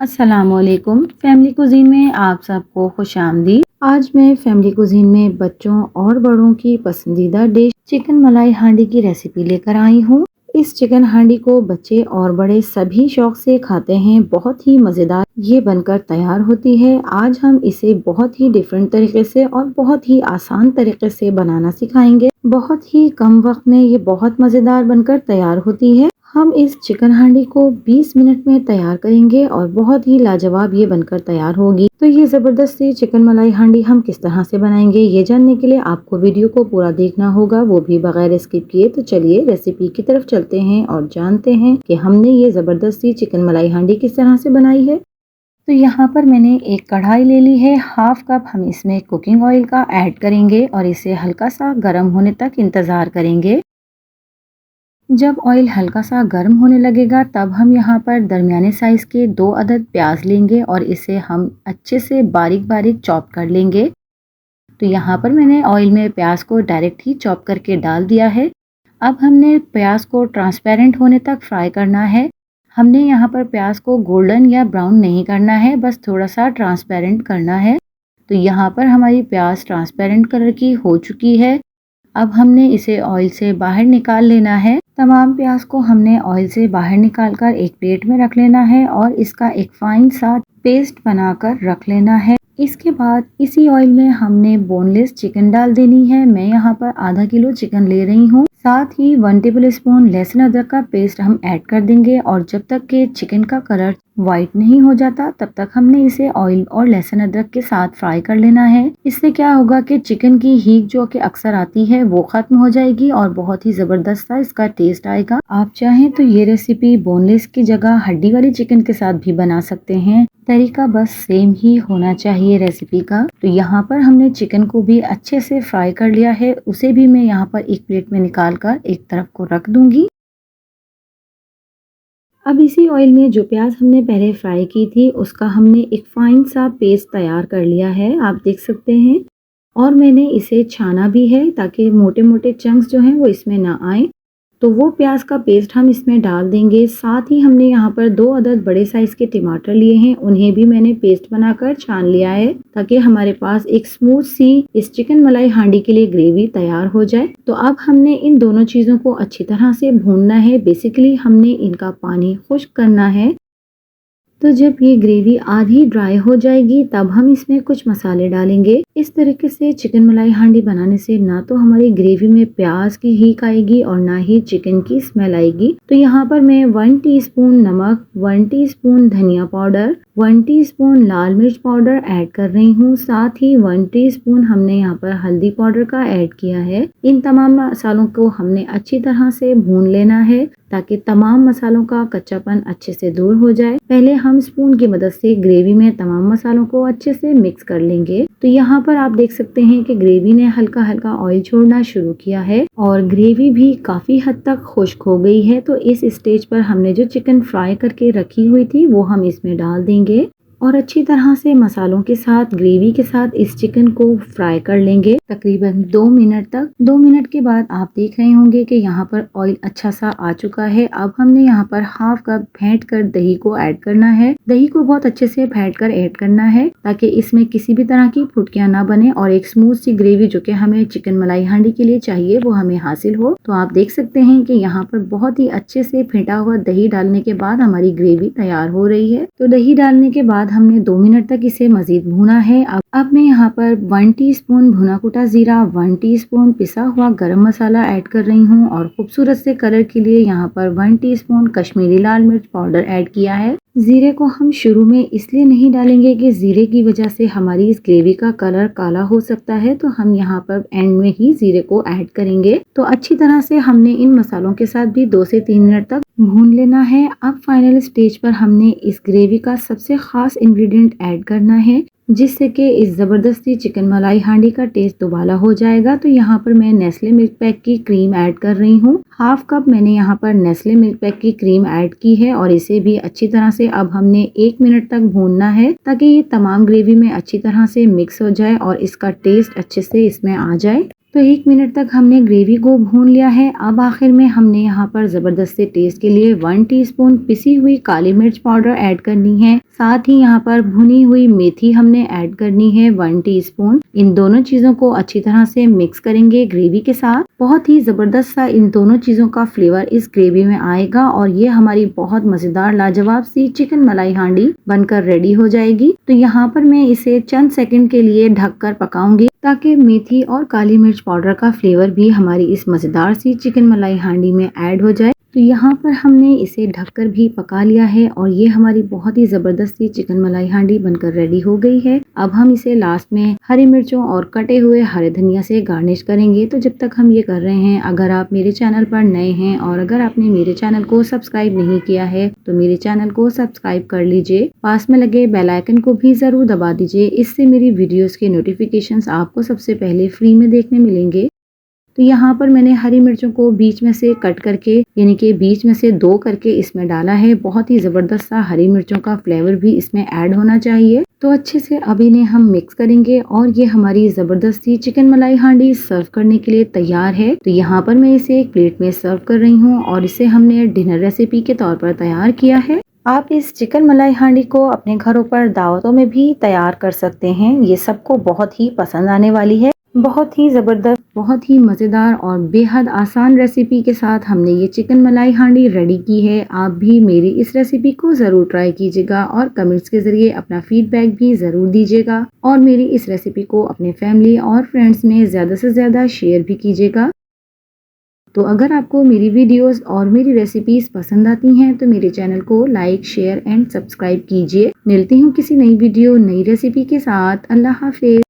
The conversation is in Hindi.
अस्सलामुअलैकुम। फैमिली कुज़ीन में आप सबको खुशामदीद। आज मैं फैमिली कुज़ीन में बच्चों और बड़ों की पसंदीदा डिश चिकन मलाई हांडी की रेसिपी लेकर आई हूँ। इस चिकन हांडी को बच्चे और बड़े सभी शौक से खाते हैं। बहुत ही मज़ेदार ये बनकर तैयार होती है। आज हम इसे बहुत ही डिफरेंट तरीके से और बहुत ही आसान तरीके से बनाना सिखाएंगे। बहुत ही कम वक्त में ये बहुत मज़ेदार बनकर तैयार होती है। हम इस चिकन हांडी को 20 मिनट में तैयार करेंगे और बहुत ही लाजवाब ये बनकर तैयार होगी। तो ये ज़बरदस्त सी चिकन मलाई हांडी हम किस तरह से बनाएंगे, ये जानने के लिए आपको वीडियो को पूरा देखना होगा, वो भी बगैर स्किप किए। तो चलिए रेसिपी की तरफ चलते हैं और जानते हैं कि हमने ये ज़बरदस्त सी चिकन मलाई हांडी किस तरह से बनाई है। तो यहाँ पर मैंने एक कढ़ाई ले ली है। हाफ कप हम इसमें कुकिंग ऑयल का ऐड करेंगे और इसे हल्का सा गर्म होने तक इंतज़ार करेंगे। जब ऑयल हल्का सा गर्म होने लगेगा तब हम यहाँ पर दरमियाने साइज़ के 2 अदद प्याज लेंगे और इसे हम अच्छे से बारीक बारीक चॉप कर लेंगे। तो यहाँ पर मैंने ऑयल में प्याज को डायरेक्ट ही चॉप करके डाल दिया है। अब हमने प्याज को ट्रांसपेरेंट होने तक फ्राई करना है। हमने यहाँ पर प्याज को गोल्डन या ब्राउन नहीं करना है, बस थोड़ा सा ट्रांसपेरेंट करना है। तो यहाँ पर हमारी प्याज ट्रांसपेरेंट कलर की हो चुकी है। अब हमने इसे ऑयल से बाहर निकाल लेना है। तमाम प्याज को हमने ऑयल से बाहर निकालकर एक प्लेट में रख लेना है और इसका एक फाइन सा पेस्ट बनाकर रख लेना है। इसके बाद इसी ऑयल में हमने बोनलेस चिकन डाल देनी है। मैं यहाँ पर आधा किलो चिकन ले रही हूँ। साथ ही 1 टेबल स्पून लहसुन अदरक का पेस्ट हम ऐड कर देंगे और जब तक के चिकन का कलर वाइट नहीं हो जाता तब तक हमने इसे ऑयल और लहसुन अदरक के साथ फ्राई कर लेना है। इससे क्या होगा कि चिकन की हीट जो कि अक्सर आती है वो खत्म हो जाएगी और बहुत ही जबरदस्त सा इसका टेस्ट आएगा। आप चाहें तो ये रेसिपी बोनलेस की जगह हड्डी वाली चिकन के साथ भी बना सकते हैं। तरीका बस सेम ही होना चाहिए रेसिपी का। तो यहाँ पर हमने चिकन को भी अच्छे से फ्राई कर लिया है। उसे भी मैं यहाँ पर एक प्लेट में निकाल कर एक तरफ को रख दूंगी। अब इसी ऑयल में जो प्याज हमने पहले फ्राई की थी उसका हमने एक फाइन सा पेस्ट तैयार कर लिया है, आप देख सकते हैं। और मैंने इसे छाना भी है ताकि मोटे मोटे चंक्स जो हैं वो इसमें ना आए। तो वो प्याज का पेस्ट हम इसमें डाल देंगे। साथ ही हमने यहाँ पर 2 अदद बड़े साइज के टमाटर लिए हैं, उन्हें भी मैंने पेस्ट बनाकर छान लिया है ताकि हमारे पास एक स्मूथ सी इस चिकन मलाई हांडी के लिए ग्रेवी तैयार हो जाए। तो अब हमने इन दोनों चीज़ों को अच्छी तरह से भूनना है। बेसिकली हमने इनका पानी खुश्क करना है। तो जब ये ग्रेवी आधी ड्राई हो जाएगी तब हम इसमें कुछ मसाले डालेंगे। इस तरीके से चिकन मलाई हांडी बनाने से ना तो हमारी ग्रेवी में प्याज की हीक आएगी और ना ही चिकन की स्मेल आएगी। तो यहाँ पर मैं 1 टीस्पून नमक, 1 टीस्पून धनिया पाउडर, 1 टीस्पून लाल मिर्च पाउडर ऐड कर रही हूँ। साथ ही 1 टीस्पून हमने यहाँ पर हल्दी पाउडर का ऐड किया है। इन तमाम मसालों को हमने अच्छी तरह से भून लेना है ताकि तमाम मसालों का कच्चापन अच्छे से दूर हो जाए। पहले हम स्पून की मदद से ग्रेवी में तमाम मसालों को अच्छे से मिक्स कर लेंगे। तो यहाँ पर आप देख सकते हैं कि ग्रेवी ने हल्का हल्का ऑयल छोड़ना शुरू किया है और ग्रेवी भी काफी हद तक खुश्क हो गई है। तो इस स्टेज पर हमने जो चिकन फ्राई करके रखी हुई थी वो हम इसमें डाल देंगे और अच्छी तरह से मसालों के साथ ग्रेवी के साथ इस चिकन को फ्राई कर लेंगे तकरीबन 2 मिनट तक। 2 मिनट के बाद आप देख रहे होंगे कि यहाँ पर ऑयल अच्छा सा आ चुका है। अब हमने यहाँ पर हाफ कप फेंट कर दही को ऐड करना है। दही को बहुत अच्छे से फेंट कर ऐड करना है ताकि इसमें किसी भी तरह की फुटकियां ना बने और एक स्मूथ सी ग्रेवी जो कि हमें चिकन मलाई हांडी के लिए चाहिए वो हमें हासिल हो। तो आप देख सकते हैं कि यहाँ पर बहुत ही अच्छे से फेंटा हुआ दही डालने के बाद हमारी ग्रेवी तैयार हो रही है। तो दही डालने के बाद हमने 2 मिनट तक इसे मजीद भूना है। अब मैं यहाँ पर 1 टीस्पून भुना कुटा जीरा, 1 टीस्पून पिसा हुआ गरम मसाला ऐड कर रही हूँ और खूबसूरत से कलर के लिए यहाँ पर 1 टीस्पून कश्मीरी लाल मिर्च पाउडर ऐड किया है। जीरे को हम शुरू में इसलिए नहीं डालेंगे कि जीरे की वजह से हमारी इस ग्रेवी का कलर काला हो सकता है, तो हम यहाँ पर एंड में ही जीरे को ऐड करेंगे। तो अच्छी तरह से हमने इन मसालों के साथ भी 2 से 3 मिनट तक भून लेना है। अब फाइनल स्टेज पर हमने इस ग्रेवी का सबसे खास इंग्रेडिएंट ऐड करना है जिससे कि इस ज़बरदस्ती चिकन मलाई हांडी का टेस्ट दोबारा हो जाएगा। तो यहाँ पर मैं नेस्ले मिल्क पैक की क्रीम ऐड कर रही हूँ। हाफ कप मैंने यहाँ पर नेस्ले मिल्क पैक की क्रीम ऐड की है और इसे भी अच्छी तरह से अब हमने 1 मिनट तक भूनना है ताकि ये तमाम ग्रेवी में अच्छी तरह से मिक्स हो जाए और इसका टेस्ट अच्छे से इसमें आ जाए। तो 1 मिनट तक हमने ग्रेवी को भून लिया है। अब आखिर में हमने यहाँ पर ज़बरदस्त से टेस्ट के लिए 1 टीस्पून पिसी हुई काली मिर्च पाउडर ऐड करनी है। साथ ही यहाँ पर भुनी हुई मेथी हमने ऐड करनी है 1 टीस्पून। इन दोनों चीज़ों को अच्छी तरह से मिक्स करेंगे ग्रेवी के साथ। बहुत ही ज़बरदस्त सा इन दोनों चीज़ों का फ्लेवर इस ग्रेवी में आएगा और ये हमारी बहुत मज़ेदार लाजवाब सी चिकन मलाई हांडी बनकर रेडी हो जाएगी। तो यहाँ पर मैं इसे चंद सेकंड के लिए ढककर पकाऊंगी ताकि मेथी और काली मिर्च पाउडर का फ्लेवर भी हमारी इस मज़ेदार सी चिकन मलाई हांडी में ऐड हो जाए। तो यहाँ पर हमने इसे ढककर भी पका लिया है और ये हमारी बहुत ही ज़बरदस्त सी चिकन मलाई हांडी बनकर रेडी हो गई है। अब हम इसे लास्ट में हरी मिर्चों और कटे हुए हरे धनिया से गार्निश करेंगे। तो जब तक हम ये कर रहे हैं, अगर आप मेरे चैनल पर नए हैं और अगर आपने मेरे चैनल को सब्सक्राइब नहीं किया है तो मेरे चैनल को सब्सक्राइब कर लीजिए। पास में लगे बेल आइकन को भी ज़रूर दबा दीजिए। इससे मेरी वीडियोज़ के नोटिफिकेशंस आपको सबसे पहले फ्री में देखने मिलेंगे। तो यहाँ पर मैंने हरी मिर्चों को बीच में से कट करके यानी कि बीच में से 2 करके इसमें डाला है। बहुत ही ज़बरदस्त सा हरी मिर्चों का फ्लेवर भी इसमें ऐड होना चाहिए। तो अच्छे से अब इन्हें हम मिक्स करेंगे और ये हमारी ज़बरदस्त सी चिकन मलाई हांडी सर्व करने के लिए तैयार है। तो यहाँ पर मैं इसे एक प्लेट में सर्व कर रही हूँ और इसे हमने डिनर रेसिपी के तौर पर तैयार किया है। आप इस चिकन मलाई हांडी को अपने घरों पर दावतों में भी तैयार कर सकते हैं। ये सबको बहुत ही पसंद आने वाली है। बहुत ही ज़बरदस्त, बहुत ही मज़ेदार और बेहद आसान रेसिपी के साथ हमने ये चिकन मलाई हांडी रेडी की है। आप भी मेरी इस रेसिपी को ज़रूर ट्राई कीजिएगा और कमेंट्स के ज़रिए अपना फीडबैक भी ज़रूर दीजिएगा और मेरी इस रेसिपी को अपने फैमिली और फ्रेंड्स में ज़्यादा से ज़्यादा शेयर भी कीजिएगा। तो अगर आपको मेरी वीडियोस और मेरी रेसिपीज़ पसंद आती हैं तो मेरे चैनल को लाइक, शेयर एंड सब्सक्राइब कीजिए। मिलती हूँ किसी नई वीडियो, नई रेसिपी के साथ। अल्लाह हाफ़िज़।